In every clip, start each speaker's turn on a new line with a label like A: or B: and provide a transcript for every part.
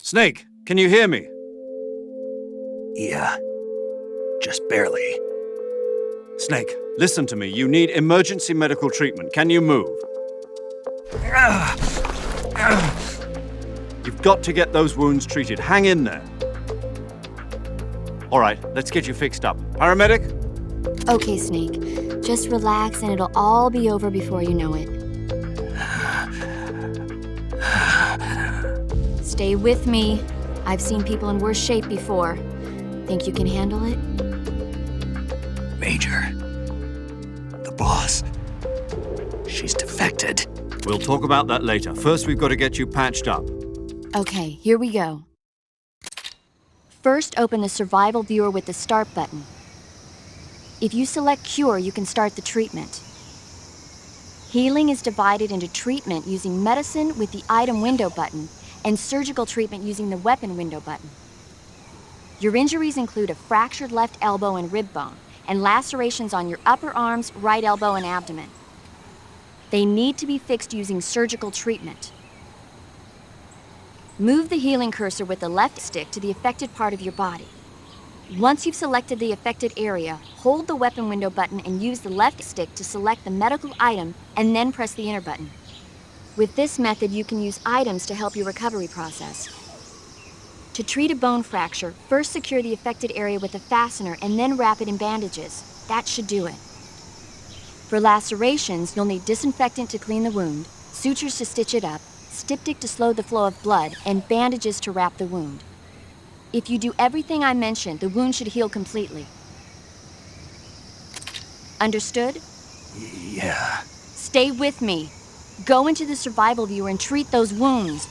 A: Snake, can you hear me?
B: Yeah, just barely.
A: Snake, listen to me. You need emergency medical treatment. Can you move? You've got to get those wounds treated. Hang in there. All right, let's get you fixed up. Paramedic?
C: Okay, Snake. Just relax and it'll all be over before you know it. Stay with me. I've seen people in worse shape before. Think you can handle it?
B: Major, the boss, she's defected.
A: We'll talk about that later. First, we've got to get you patched up.
C: Okay, here we go. First, open the survival viewer with the start button. If you select cure, you can start the treatment. Healing is divided into treatment using medicine with the item window button and surgical treatment using the weapon window button. Your injuries include a fractured left elbow and rib bone, and lacerations on your upper arms, right elbow, and abdomen. They need to be fixed using surgical treatment. Move the healing cursor with the left stick to the affected part of your body. Once you've selected the affected area, hold the weapon window button and use the left stick to select the medical item and then press the enter button. With this method, you can use items to help your recovery process. To treat a bone fracture, first secure the affected area with a fastener and then wrap it in bandages. That should do it. For lacerations, you'll need disinfectant to clean the wound, sutures to stitch it up, styptic to slow the flow of blood, and bandages to wrap the wound. If you do everything I mentioned, the wound should heal completely. Understood?
B: Yeah.
C: Stay with me. Go into the survival viewer and treat those wounds.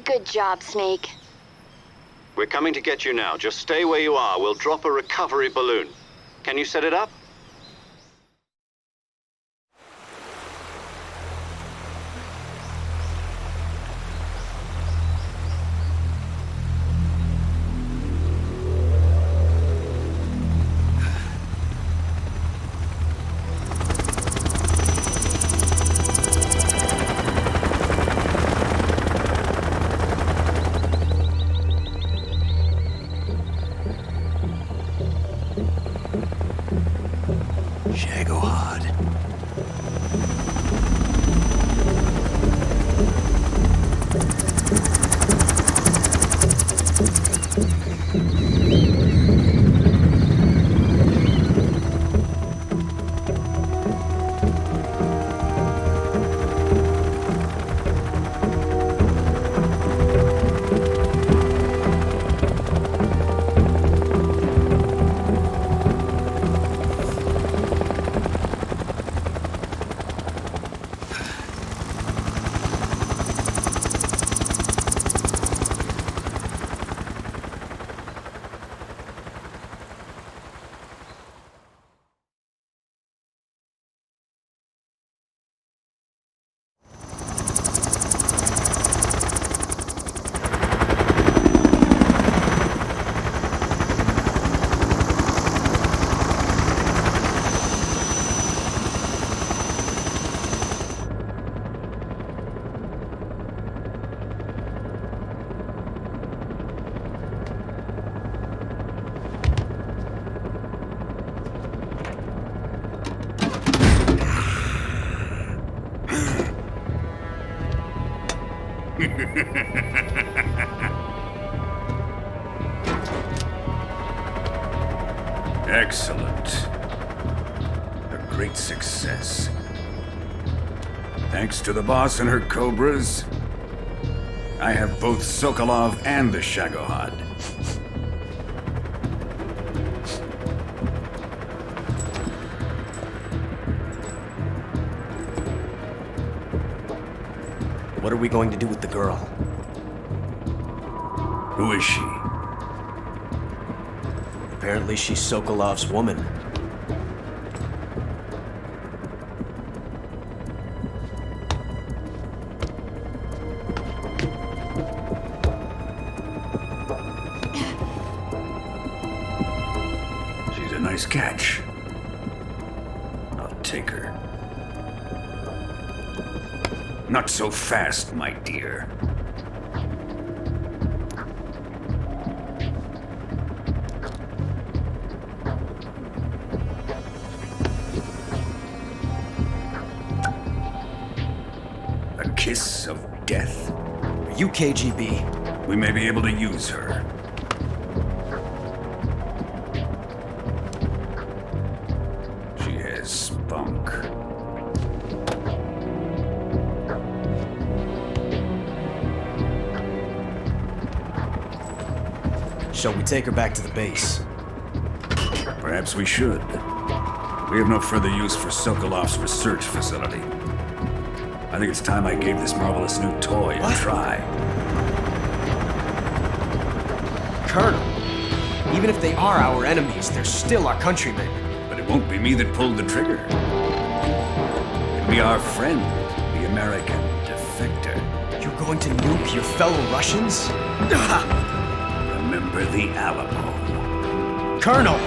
C: Good job, Snake.
A: We're coming to get you now. Just stay where you are. We'll drop a recovery balloon. Can you set it up?
B: Shagohod.
D: Excellent. A great success. Thanks to the boss and her cobras, I have both Sokolov and the Shagohod.
E: What are we going to do with the girl?
D: Who is she?
E: Apparently she's Sokolov's woman.
D: She's a nice catch. I'll take her. Not so fast, my dear. A kiss of death?
E: Are you KGB?
D: We may be able to use her. She has spunk.
E: Shall we take her back to the base?
D: Perhaps we should. We have no further use for Sokolov's research facility. I think it's time I gave this marvelous new toy a try.
E: Colonel, even if they are our enemies, they're still our countrymen.
D: But it won't be me that pulled the trigger. It'll be our friend, the American defector.
E: You're going to nuke your fellow Russians?
D: Remember the Alamo.
E: Colonel!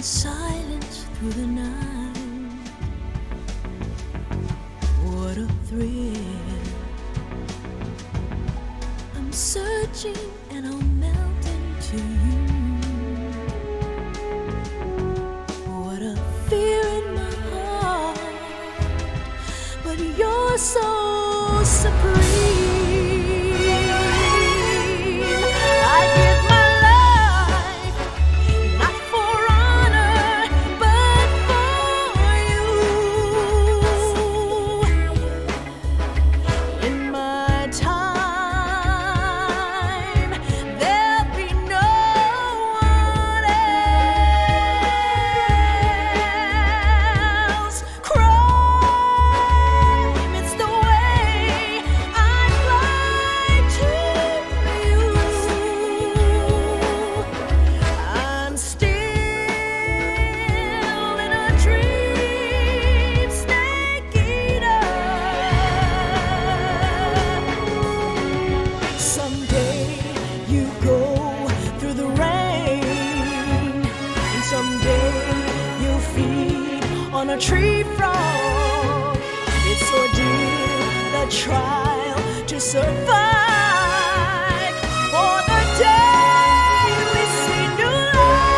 F: in silence through the night. What a thrill. I'm searching and I'll melt into you. What a fear in my heart, but you're so supreme. I give my life, not for honor, but for you. In my time, there'll be no one else. Crime, it's the way I fly to you. I'm still in a dream, snake eater. Someday you go through the rain, and someday you'll feed on a tree frog. It's ordeal, the trial to survive. For the day we see new light,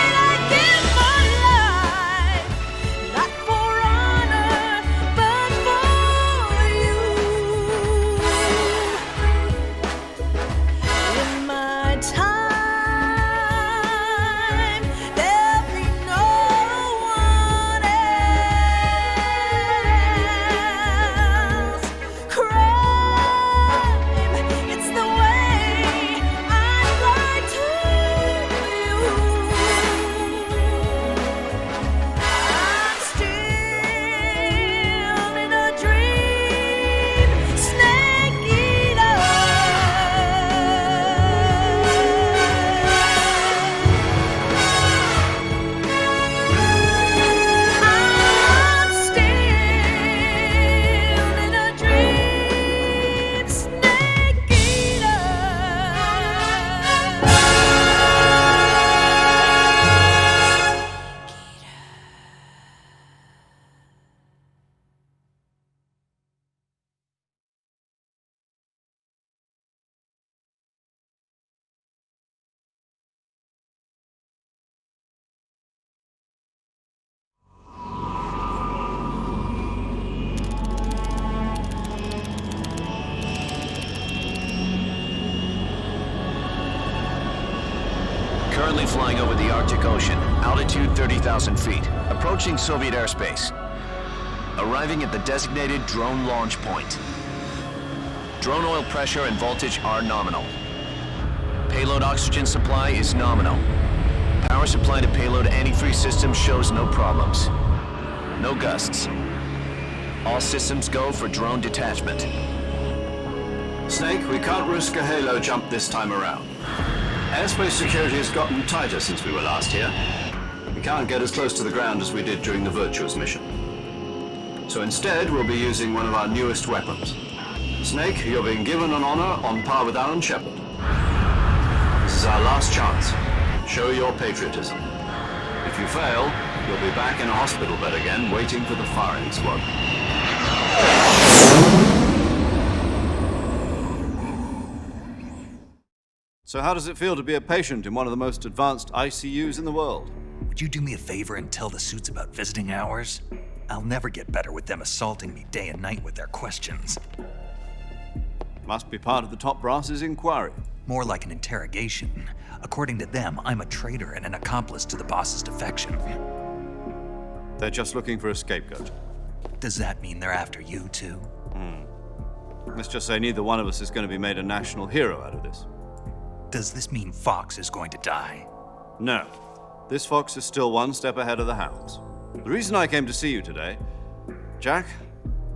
F: I give my life, not for honor, but for you. In my time, there'll be no one else. Crime, it's the way I fly to you. I'm still in a dream, snake eater. I'm still in a dream, snake eater.
B: Currently flying over the Arctic Ocean, altitude 30,000 feet, approaching Soviet airspace. Arriving at the designated drone launch point. Drone oil pressure and voltage are nominal. Payload oxygen supply is nominal. Power supply to payload antifreeze system shows no problems. No gusts. All systems go for drone detachment.
A: Snake, we can't risk a halo jump this time around. Airspace security has gotten tighter since we were last here. We can't get as close to the ground as we did during the Virtuous mission. So instead, we'll be using one of our newest weapons. Snake, you're being given an honor on par with Alan Shepard. This is our last chance. Show your patriotism. If you fail, you'll be back in a hospital bed again, waiting for the firing squad.
G: So how does it feel to be a patient in one of the most advanced ICUs in the world?
B: Would you do me a favor and tell the suits about visiting hours? I'll never get better with them assaulting me day and night with their questions.
G: Must be part of the top brass's inquiry.
B: More like an interrogation. According to them, I'm a traitor and an accomplice to the boss's defection.
G: They're just looking for a scapegoat.
B: Does that mean they're after you too?
G: Let's just say neither one of us is going to be made a national hero out of this.
B: Does this mean Fox is going to die?
G: No. This fox is still one step ahead of the hounds. The reason I came to see you today, Jack,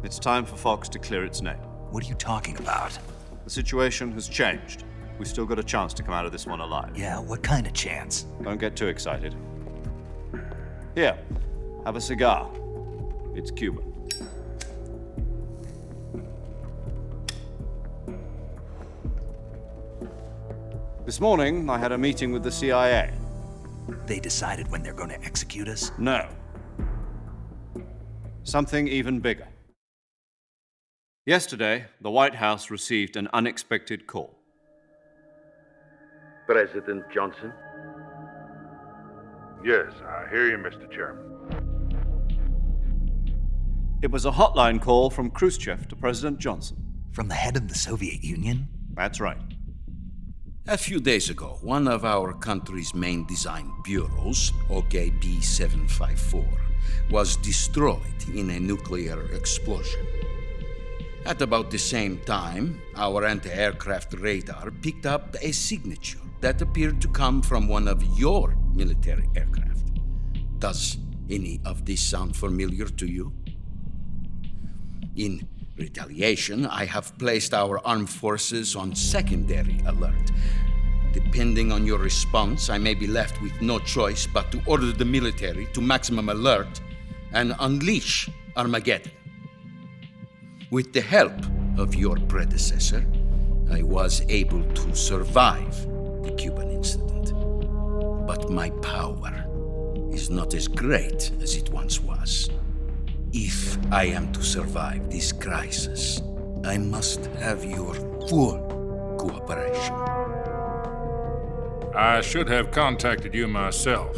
G: it's time for Fox to clear its name.
B: What are you talking about?
G: The situation has changed. We've still got a chance to come out of this one alive.
B: Yeah, what kind of chance?
G: Don't get too excited. Here, have a cigar. It's Cuban. This morning, I had a meeting with the CIA.
H: they decided when they're going to execute us?
G: No. Something even bigger. Yesterday, the White House received an unexpected call.
I: President Johnson?
J: Yes, I hear you, Mr. Chairman.
G: It was a hotline call from Khrushchev to President Johnson.
H: From the head of the Soviet Union?
G: That's right.
K: A few days ago, one of our country's main design bureaus, OKB 754, was destroyed in a nuclear explosion. At about the same time, our anti-aircraft radar picked up a signature that appeared to come from one of your military aircraft. Does any of this sound familiar to you? In retaliation, I have placed our armed forces on secondary alert. Depending on your response, I may be left with no choice but to order the military to maximum alert and unleash Armageddon. With the help of your predecessor, I was able to survive the Cuban incident. But my power is not as great as it once was. If I am to survive this crisis, I must have your full cooperation.
J: I should have contacted you myself.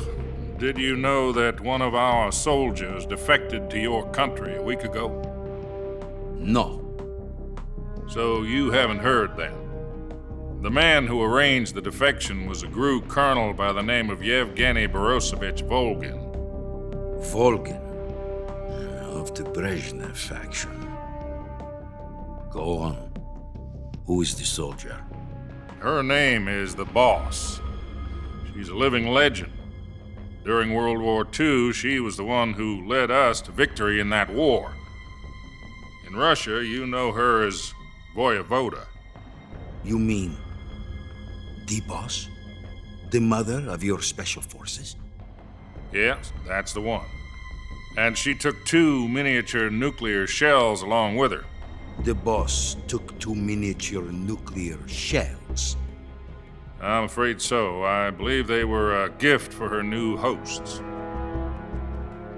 J: Did you know that one of our soldiers defected to your country a week ago?
K: No.
J: So you haven't heard then. The man who arranged the defection was a GRU colonel by the name of Yevgeny Borosovich Volgin.
K: Volgin? Of the Brezhnev faction. Go on. Who is the soldier?
J: Her name is the Boss. She's a living legend. During World War II, she was the one who led us to victory in that war. In Russia, you know her as Voyevoda.
K: You mean the Boss? The mother of your special forces?
J: Yes, that's the one. And she took 2 miniature nuclear shells along with her.
K: The Boss took 2 miniature nuclear shells?
J: I'm afraid so. I believe they were a gift for her new hosts.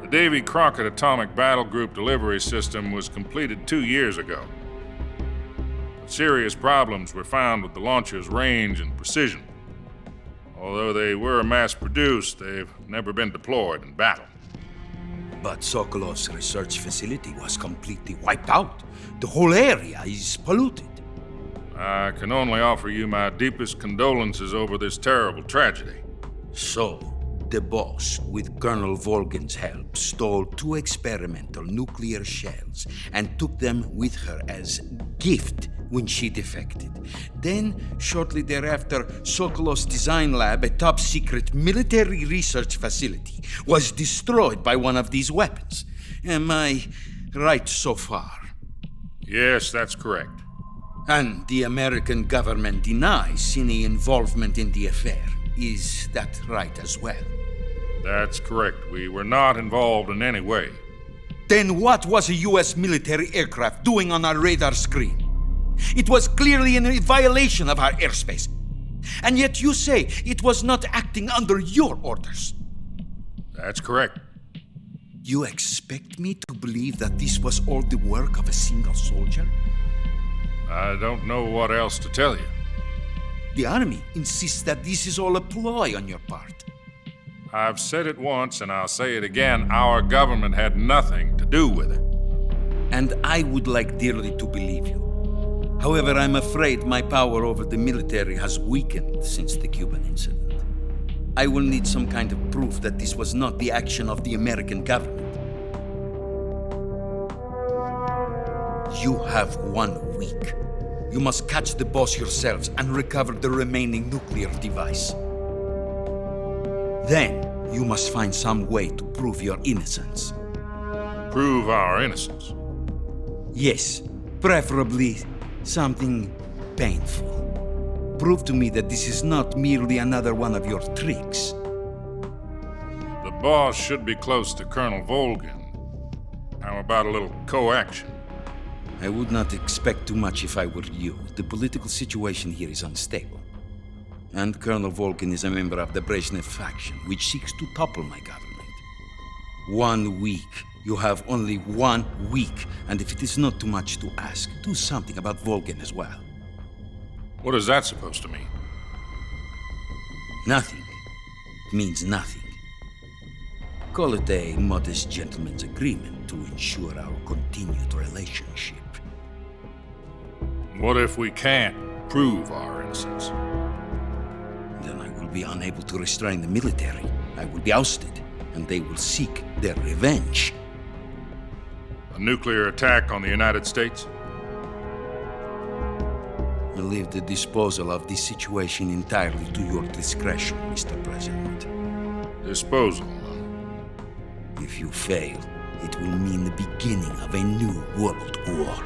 J: The Davy Crockett Atomic Battle Group delivery system was completed 2 years ago. But serious problems were found with the launcher's range and precision. Although they were mass-produced, they've never been deployed in battle.
K: But Sokolov's research facility was completely wiped out. The whole area is polluted.
J: I can only offer you my deepest condolences over this terrible tragedy.
K: So, the Boss, with Colonel Volgin's help, stole 2 experimental nuclear shells and took them with her as gift when she defected. Then, shortly thereafter, Sokolov's design lab, a top-secret military research facility, was destroyed by one of these weapons. Am I right so far?
J: Yes, that's correct.
K: And the American government denies any involvement in the affair. Is that right as well?
J: That's correct. We were not involved in any way.
K: Then what was a U.S. military aircraft doing on our radar screen? It was clearly in a violation of our airspace. And yet you say it was not acting under your orders.
J: That's correct.
K: You expect me to believe that this was all the work of a single soldier?
J: I don't know what else to tell you.
K: The Army insists that this is all a ploy on your part.
J: I've said it once and I'll say it again. Our government had nothing to do with it.
K: And I would like dearly to believe you. However, I'm afraid my power over the military has weakened since the Cuban incident. I will need some kind of proof that this was not the action of the American government. You have 1 week. You must catch the Boss yourselves and recover the remaining nuclear device. Then, you must find some way to prove your innocence.
J: Prove our innocence?
K: Yes, preferably something painful. Prove to me that this is not merely another one of your tricks.
J: The Boss should be close to Colonel Volgin. How about a little co-action?
K: I would not expect too much if I were you. The political situation here is unstable. And Colonel Volkin is a member of the Brezhnev faction, which seeks to topple my government. 1 week. You have only 1 week, and if it is not too much to ask, do something about Volkin as well.
J: What is that supposed to mean?
K: Nothing. It means nothing. Call it a modest gentleman's agreement to ensure our continued relationship.
J: What if we can't prove our innocence?
K: Then I will be unable to restrain the military. I will be ousted, and they will seek their revenge.
J: A nuclear attack on the United States?
K: I leave the disposal of this situation entirely to your discretion, Mr. President.
J: Disposal, huh?
K: If you fail, it will mean the beginning of a new world war.